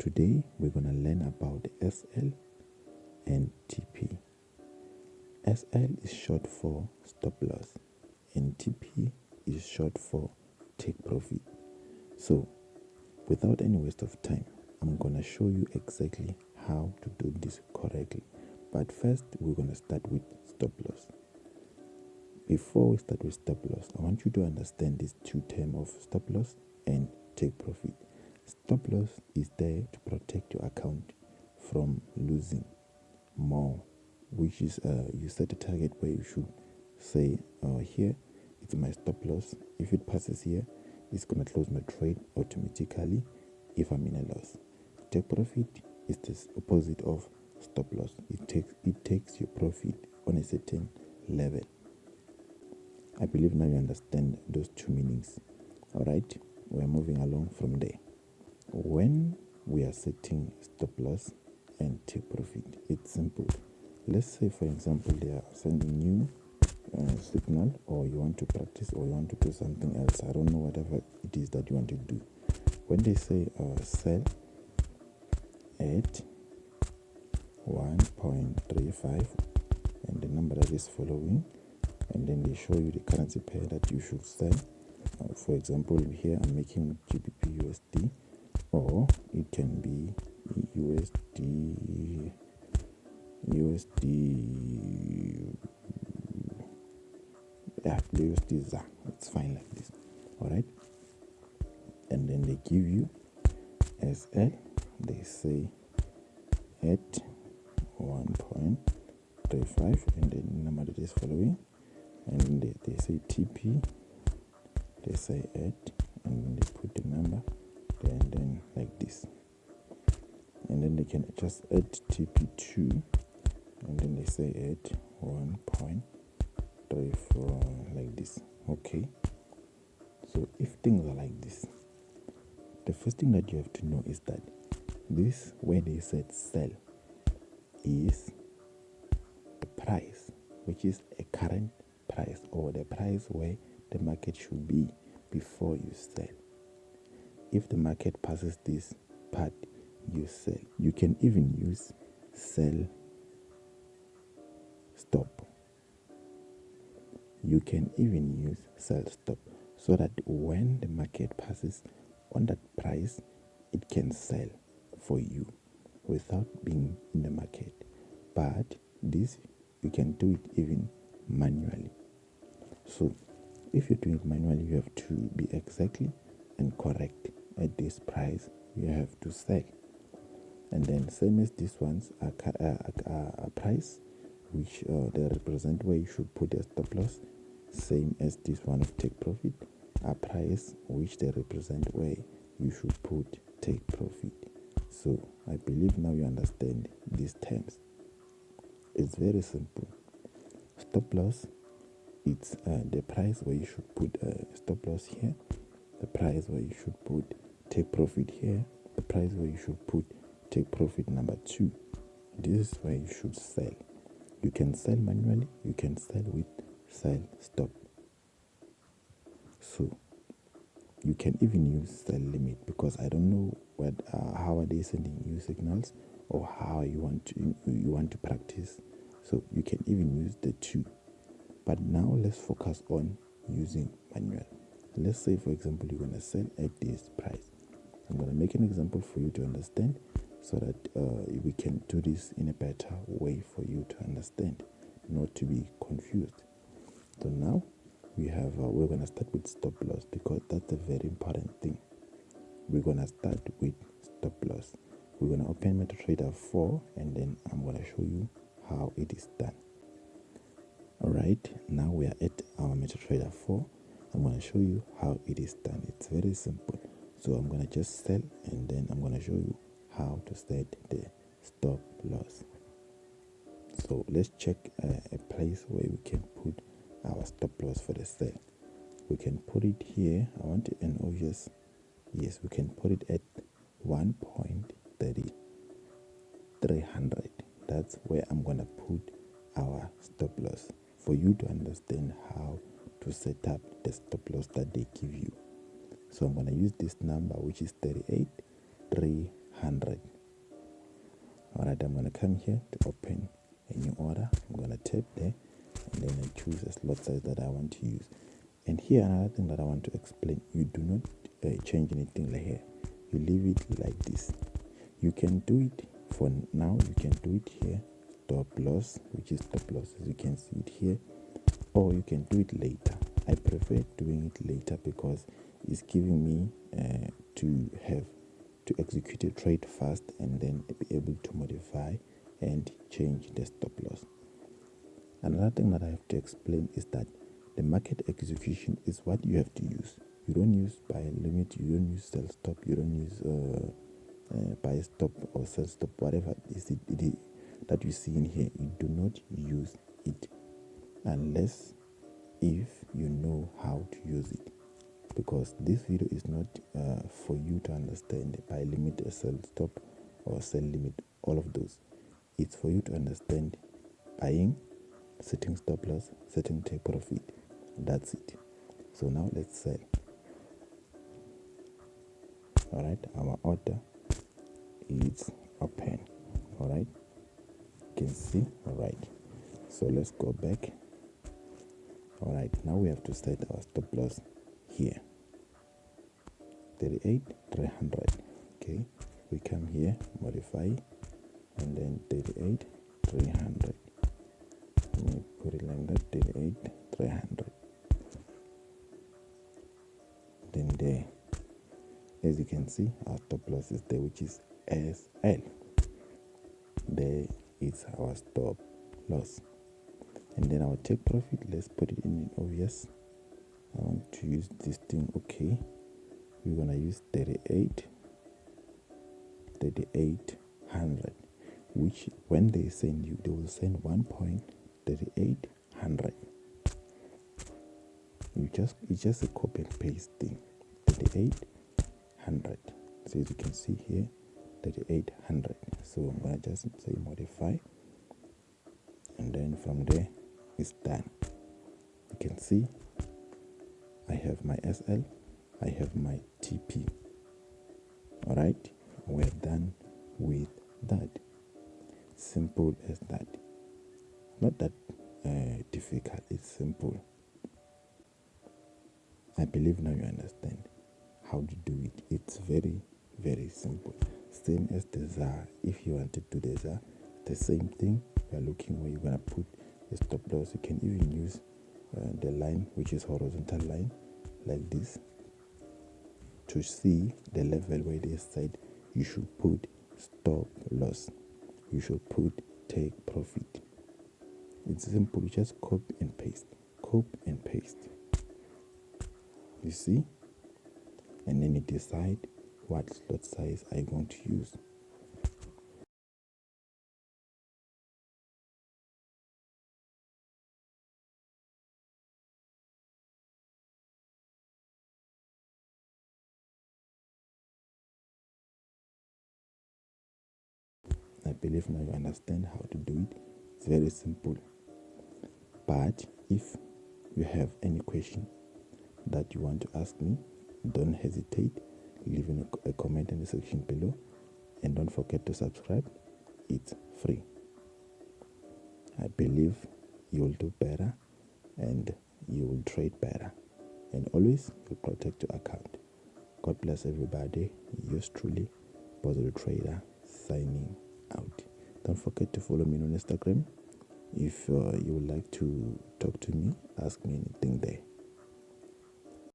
Today we're going to learn about SL and TP. SL is short for stop loss and TP is short for take profit. So without any waste of time, I'm going to show you exactly how to do this correctly. But first we're going to start with stop loss. Before we start with stop loss, I want you to understand these two terms of stop loss and take profit. Stop loss is there to protect your account from losing more, which is you set a target where you should say, here it's my stop loss. If it passes here, it's going to close my trade automatically if I'm in a loss. Take profit is the opposite of stop loss. It takes your profit on a certain level. I believe now you understand those two meanings. All right, we're moving along from there. When we are setting stop loss and take profit, it's simple. Let's say, for example, they are sending you a signal, or you want to practice, or you want to do something else. I don't know, whatever it is that you want to do. When they say sell at 1.35 and the number that is following, and then they show you the currency pair that you should sell. For example, here I'm making GBPUSD, or it can be USD, yeah, the USD ZA. It's fine like this. All right, and then they give you SL. They say at 1.35 and then the number that is following, and they say TP. They say at, and then they put the number there, and then like this, and then they can just add TP2, and then they say at 1.34 like this. Okay, so if things are like this, the first thing that you have to know is that this, where they said sell, is the price, which is a current price, or the price where the market should be before you sell. If the market passes this part, you sell. You can even use sell stop. You can even use sell stop, so that when the market passes on that price, it can sell for you without being in the market. But this, you can do it even manually. So if you're doing it manually, you have to be exactly and correct at this price you have to sell. And then same as these ones are a price which they represent where you should put a stop loss, same as this one of take profit, a price which they represent where you should put take profit. So I believe now you understand these terms. It's very simple. Stop loss, it's the price where you should put stop loss here, the price where you should put take profit here, the price where you should put take profit number 2. This is where you should sell. You can sell manually, you can sell with sell stop. So you can even use sell limit, because I don't know what how are they sending you signals, or how you want to practice. So you can even use the 2. But now let's focus on using manual. Let's say, for example, you're going to sell at this price. I'm going to make an example for you to understand, so that we can do this in a better way for you to understand, not to be confused. So now we have we're going to start with stop loss, because that's a very important thing. We're going to start with stop loss. We're going to open Metatrader 4, and then I'm going to show you how it is done. Alright, now we are at our Metatrader 4. I'm going to show you how it is done. It's very simple. So I'm going to just sell, and then I'm going to show you how to set the stop loss. So let's check a place where we can put our stop loss for the sell. We can put it here. I want an obvious, yes, we can put it at 1.3300. That's where I'm going to put our stop loss, for you to understand how to set up the stop loss that they give you. So I'm going to use this number, which is 38,300. 100. Alright, I'm going to come here to open a new order. I'm going to tap there and then I choose a slot size that I want to use. And here another thing that I want to explain, you do not change anything like here. You leave it like this. You can do it for now, you can do it here, stop loss, which is stop loss, as you can see it here, or you can do it later. I prefer doing it later because it's giving me to execute a trade fast and then be able to modify and change the stop loss. Another thing that I have to explain is that the market execution is what you have to use. You don't use buy limit, you don't use sell stop, you don't use buy stop or sell stop, whatever is it that you see in here. You do not use it unless if you know how to use it, because this video is not for you to understand buy limit, sell stop or sell limit, all of those. It's for you to understand buying, setting stop loss, setting take profit. That's it. So now let's sell. Alright, our order is open. Alright, you can see. Alright, so let's go back. Alright, now we have to set our stop loss here, 38,300. Okay, we come here, modify, and then 38,300. Let me put it like that, 38,300. Then there, as you can see, our stop loss is there, which is SL. There is our stop loss. And then our take profit, let's put it in obvious. I want to use this thing. Okay, we're gonna use 38,800, which when they send you, they will send 1.3800. It's just a copy and paste thing. 3800. So as you can see here, 3800. So I'm gonna just say modify, and then from there it's done. You can see I have my SL, I have my TP. Alright, we're done with that. Simple as that. Not that difficult, it's simple. I believe now you understand how to do it. It's very, very simple. Same as the ZAR. If you want to do the ZAR, the same thing. You are looking where you're going to put the stop loss. You can even use the line, which is horizontal line, like this, to see the level where they said you should put stop loss. You should put take profit. It's simple. You just copy and paste. Copy and paste. You see? And then you decide what slot size are you going to use. I believe now you understand how to do it. It's very simple. But if you have any question that you want to ask me, don't hesitate. Leave a comment in the section below. And don't forget to subscribe. It's free. I believe you will do better and you will trade better. And always you protect your account. God bless everybody. Yours truly, Positive Trader, signing out. Don't forget to follow me on Instagram. If you would like to talk to me, ask me anything there.